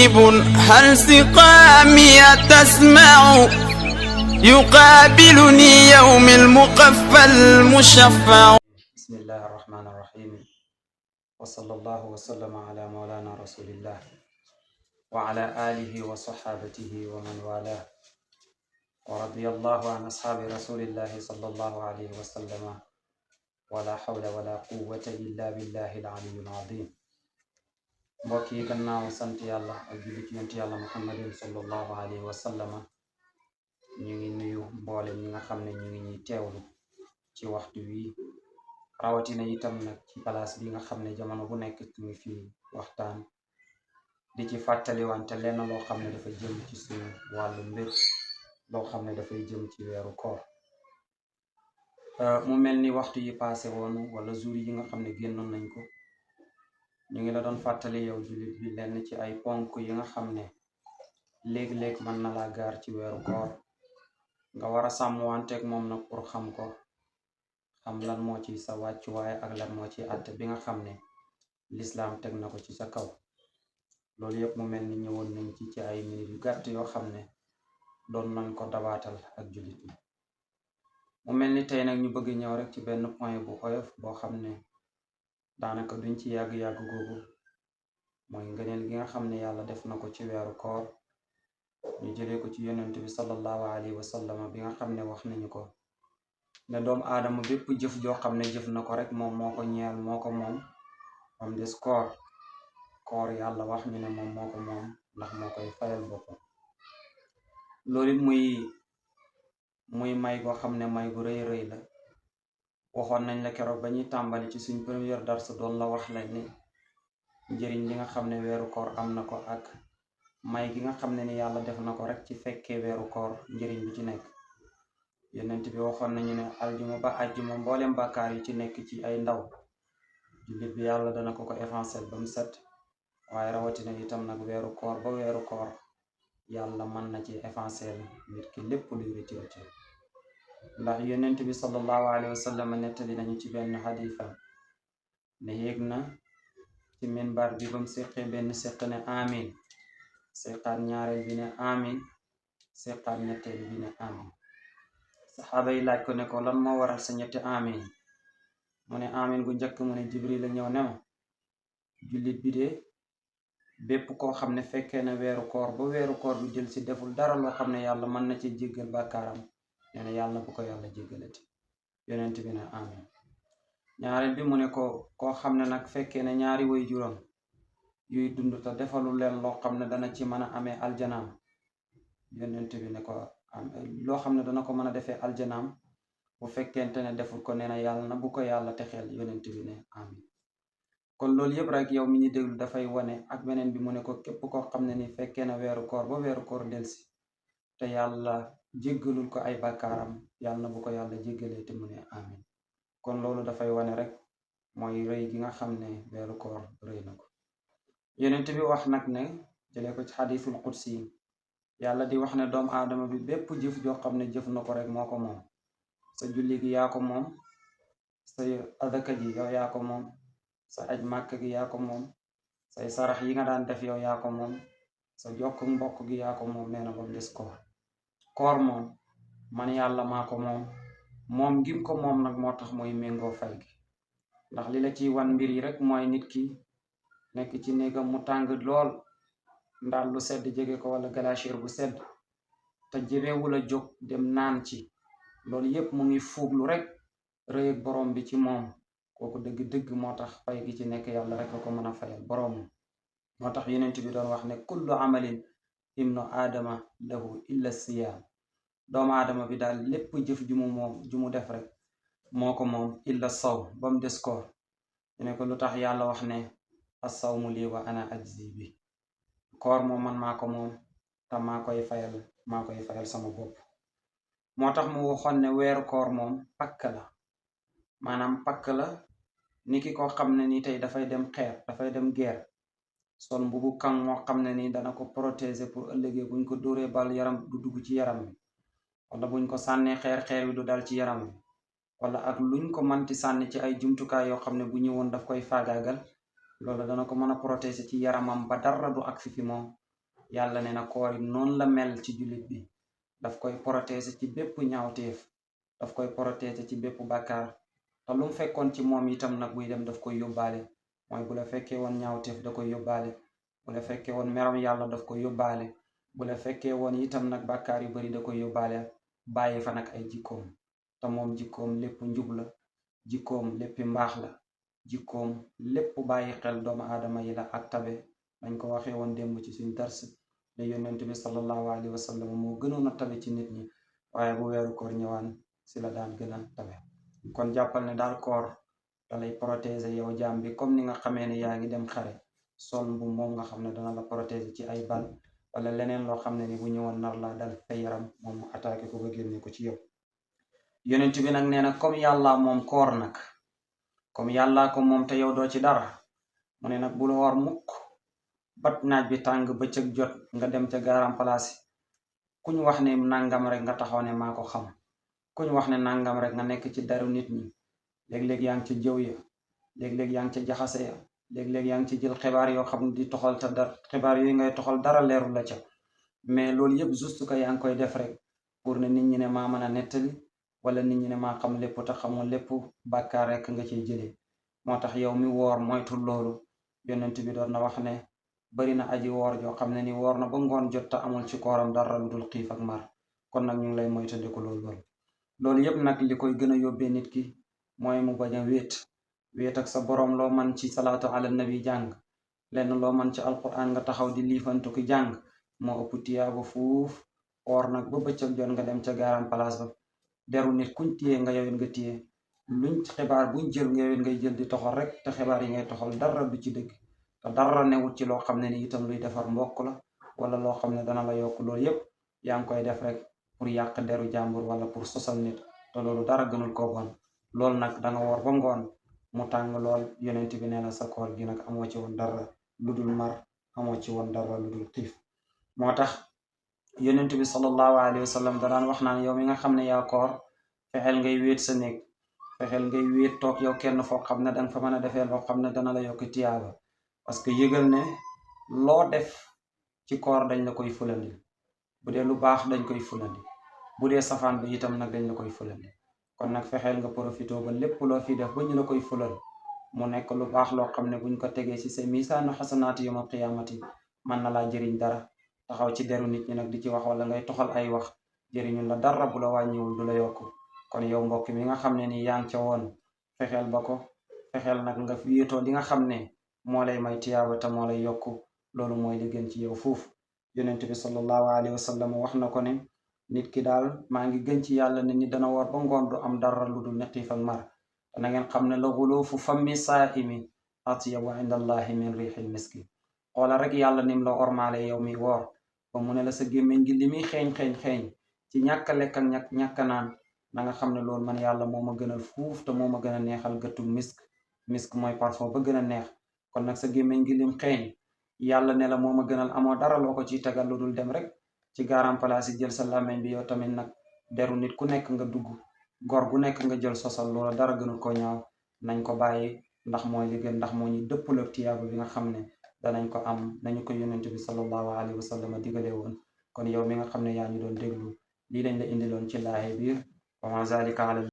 غريب هل سقامي تسمع يقابلني يوم المقفى المشفع. بسم الله الرحمن الرحيم وصلى الله وسلم على مولانا رسول الله وعلى آله وصحابته ومن والاه ورضي الله عن أصحاب رسول الله صلى الله عليه وسلم ولا حول ولا قوة إلا بالله العلي العظيم. mbokk yi gannaaw sant yàlla ak julli ci yonent yàlla muhammadin sallallahu alayhi wa sallama ñu ngi nuyu mboole ñi nga xam ne ñu ngi ñuy teewlu ci waxtu wi rawatina itam nag ci place bi nga xam ne jamono bu nekk ñu ngi fi waxtaan di ci fàttali wante lenn loo xam ne dafa jëm ci suñu wàllu mbir loo xam ne dafay jëm ci weeru koor. mu mel ni waxtu yi passé woon wala jour yi nga xam ne génnoon nañ ko ñu ngi la doon fàttali yow jullit bi lenn ci ay ponk yi nga xam ne léeg-léeg mën na laa gaar ci weeru koor nga war a sàmmwanteeg moom nag pour xam ko, xam lan moo ci sa wàccuwaay ak lan moo ci àtte bi nga xam ne lislaam teg na ko ci sa kaw. loolu yëpp mu mel ni ñëwoon nañ ci ay minute yu gàtt yoo xam ne doon nañ ko dabaatal ak jullit yi. mu mel ni tey nag ñu bëgg ñëw rek ci benn point bu oyof boo xam ne daanaka duñ ci yàgg-yàgg googu, mooy ngëneel gi nga xam ne yàlla def na ko ci weeru koor. ñu jëlee ko ci yonent bi sallallahu alayhi wa sallam bi nga xam ne wax nañu ko ne doomu aadama bépp jëf joo xam ne jëf na ko rek moom moo ko ñeel moo ko moom am des koor yàlla wax ñu ne moom moo ko moom ndax moo koy fayal boppam. loolu it muy may goo xam ne may gu rëy rëy la. waxoon nañ la keroog ba ñuy tàmbali ci suñ première dars doon la wax la ni njëriñ li nga xam ne weeru koor am na ko ak may gi nga xam ne ni yàlla def na ko rek ci fekkee weeru koor njëriñ bi ci nekk. yonent bi waxoon nañu ne aljuma ba aljuma mboolem bàkkaar yi ci nekk ci ay ndaw jullit bi yàlla dana ko effacer ba mu set, waaye rawatina itam nag weeru koor ba weeru koor yàlla mën na ci effacer nit ki lépp luy rëcc rëcc. ndax yonent bi sallallahu alayhi wa sallam nettali nañu ci benn xadiisam ne yéeg na ci minbar bi ba mu séqee benn séq ne amin, séqaat ñaareel bi ne amin, séqaat ñetteel bi ne amin. saxaaba yi laaj ko ne ko lan moo waral sa ñetti amin? mu ne amin gu njëkk mu ne jibril la ñëw ne ma jullit bi de bépp koo xam ne fekkee na weeru koor ba weeru koor bi jël si deful dara loo xam ne yàlla mën na ci jéggal bàkkaaram, nee na yàlla bu ko yàlla jéggalati. yonent bi ne amin. ñaareel bi mu ne ko koo xam ne nag fekkee ne ñaari way juróom yuy dund te defalul leen loo xam ne dana ci mën a amee aljanaam, yonent bi ne ko loo xam ne dana ko mën a defee aljanaam bu fekkente ne deful ko, nee na yàlla na bu ko yàlla texeel, yonent bi ne amin. kon loolu yëpp rek yow mi ñu déglu dafay wane. ak beneen bi mu ne ko képp koo xam ne ni fekkee na weeru koor ba weeru koor delsi te yàlla jéggalul ko ay bàkkaaram, yàlla na bu ko yàlla jéggalee te mu ne amin. kon loolu dafay wane rek mooy rëy gi nga xam ne weeru koor rëy na ko. yonent bi wax nag ne jëlee ko ci xadiisul qudsi yàlla di wax ne doomu aadama bi bépp jëf joo xam ne jëf na ko rek moo ko moom. sa julli gi yaa ko moom, sa adaka ji yow yaa ko moom, sa aj màkk gi yaa ko moom, say sarax yi nga daan def yow yaa ko moom, sa jokk mbokk gi yaa ko moom. nee na ba mu des koor moom man yàlla maa ko moom gim ko moom nag moo tax mooy méngoo fay gi. ndax li la ciy wan mbir yi rek mooy nit ki nekk ci néegam mu tàng lool, ndaal lu sedd jege ko wala glacière bu sedd te jëmewul a jóg dem naan ci, loolu yépp mu ngi fuuglu rek rëy ak borom bi ci moom. kooku dëgg-dëgg moo tax fay gi ci nekk yàlla rek ko mën a fayal borom. moo tax yonent bi doon wax ne kullu amalin ibnu aadama lahu illa siyaam. doomu aadama bi daal lépp jëf ju mu def rek moo ko moom illa saw ba mu des koor. ñu ne ko lu tax yàlla wax ne as-sawmu lii wa ana ajzi bi. koor moom man maa ko moom te maa koy fayal sama bopp. moo tax mu waxoon ne weeru koor moom pakk la, maanaam pakk la ni ki koo xam ne ni tey dafay dem xeer, dafay dem guerre, sol mbubu kan moo xam ne ni dana ko protéger pour ëllëgee buñ ko dóoree bal yaram du dugg ci yaram wi, wala buñ ko sànnee xeer wi du dal ci yaram wi, wala ak luñ ko manti sànni ci ay jumtukaay yoo xam ne bu ñëwoon daf koy faagaagal, loolu dana ko mën a protéger ci yaramam ba dara du agsi fi moom yàlla ne na koor it noonu la mel ci jullit bi daf koy protéger ci bépp ñaawteef daf koy protéger ci bépp bàkkaar te lu mu fekkoon ci moom itam nag buy dem daf koy yóbbaale mooy bu la fekkee woon ñaawteef da koy yóbbaale bu la fekkee woon meram yàlla daf koy yóbbaale bu la fekkee woon itam nag bàkkaar yu bari da koy yóbbaale bàyyi fa nag ay jikkoom te moom jikkoom lépp njub la jikkoom léppi mbaax la jikkoom lépp bàyyi xel doomu aadama yi la ak tabe dañ ko waxee woon démb ci suñ dars ne yonent bi sallallahu alayhi wa sallam moo gënoon a tabe ci nit ñi waaye bu weeru koor ñëwaan si la daan gën a tabe kon jàppal ne daal koor da lay protéger yow jaam bi comme ni nga xamee ne yaa ngi dem xare sol bu moom nga xam ne dana la protéger ci ay bal wala leneen loo xam ne ni bu ñëwoon nar laa dal sa yaram moom mu attaqué ko ba génne ko ci yow yonent bi nag nee na comme yàlla moom koor nag comme yàlla ko moom te yow doo ci dara mu ne nag bul woor mukk bat naaj bi tàng bëccëg jot nga dem ca garam place kuñ wax ne nangam rek nga taxaw ne maa ko xam kuñ wax ne nangam rek nga nekk ci daru nit ñi léeg-léeg yaa ngi ca jëw ya léeg-léeg yaa ngi ca jaxase ya léeg-léeg yaa ngi ci jël xibaar yoo xam ne di toxal te dara xibaar yooyu ngay toxal dara leerul la ca mais loolu yëpp juste que yaa ngi koy def rek pour ne nit ñi ne maa mën a nettali wala nit ñi ne maa xam lépp te xamul lépp bàkkaar rek nga ciy jëlee moo tax yow mi woor moytu loolu yonent bi doon na wax ne bari na aji woor joo xam ne ni woor na ba ngoon jot te amul ci kooram dara lu dul xiif ak mar kon nag ñu ngi lay moytandiku loolu yëpp nag li koy gën a yóbbee nit ki mooy mu bañ a wéet ak sa borom loo man ci salaatu ala nabi jàng lenn loo man ci alquran nga taxaw di liifantu ki jàng moo ëpp tiyaaba fuuf woor nag ba bëccëg jot nga dem ca garam place ba deru nit kuñ téye nga yowit nga téye luñ xibaar buñ jël nga yowit ngay jël di toxal rek te xibaar yi ngay toxal dara du ci dëgg te dara newut ci loo xam ne ni itam luy defar mbokk la wala loo xam ne dana la yokk loolu yépp yaa ngi koy def rek pour yàq deru jàmbur wala pour sosal nit te loolu dara gënul ko bon loolu nag danga woor ba ngoon mu tàng lool yonent bi nee na sa koor gi nag amoo ci woon dara lu dul mar amoo ci woon dara lu dul xiif moo tax yonent bi sallallahu alayhi wa sallam da daan wax naan yow mi nga xam ne yaa koor fexeel ngay wéet sa néeg fexeel ngay wéet toog yow kenn foo xam ne danga fa mën a defee loo xam ne dana la yokk tiyaaba parce que yëgal ne loo def ci koor dañ la koy fulandi bu dee lu baax dañ koy fulandi bu dee safaan bi itam nag dañ la koy fulandi kon nag fexeel nga profité ba lépp loo fi def ba ñu la koy fulal mu nekk lu baax loo xam ne buñ ko tegee ci sa misaanu xasanaati yawmal qiyaamati mën na laa jëriñ dara taxaw ci deru nit ñi nag di ci wax wala ngay toxal ay wax jëriñu la dara bu la wàññiwul du la yokk kon yow mbokk mi nga xam ne ni yaa ngi ca woon fexeel ba ko fexeel nag nga wéetoo li nga xam ne moo lay may tiyaaba te moo lay yokk loolu mooy li gën ci yow foofu yonent bi sallallahu alayhi wa sallam wax na ko ne nit ki daal maa ngi gën ci yàlla ne ni dana woor ba ngoon du am dara lu dul ne xiif ak mar te na ngeen xam ne la xuluufu fammi saa'imi atyabu inda allahi min riixil miski xoola rek yàlla nim la ormaale yow mi woor ba mu ne la sa gémmiñ gi li muy xeeñ ci ñàkk a lekk ak ñàkk a naan na nga xam ne loolu man yàlla moo ma gënal fuuf te moo ma gën a neexal gëttu misk mooy parfum ba gën a neex kon nag sa gémmiñ gi lim xeeñ yàlla ne la moo ma gënal amoo dara loo ko ciy tegal lu dul dem rek ci garam place yi jël sa làmmeñ bi yow tamit nag deru nit ku nekk nga dugg gor gu nekk nga jël sosal loola dara gënul ko ñaaw nañ ko bàyyi ndax mooy li gën ndax moo ñu dëppal ak tiyaaba bi nga xam ne danañ ko am nañu ko yonent bi sallallahu alayhi wa sallam digale woon kon yow mi nga xam ne yaa ñu doon déglu lii lañ la indiloon ci laaye biir wa ma zalika ala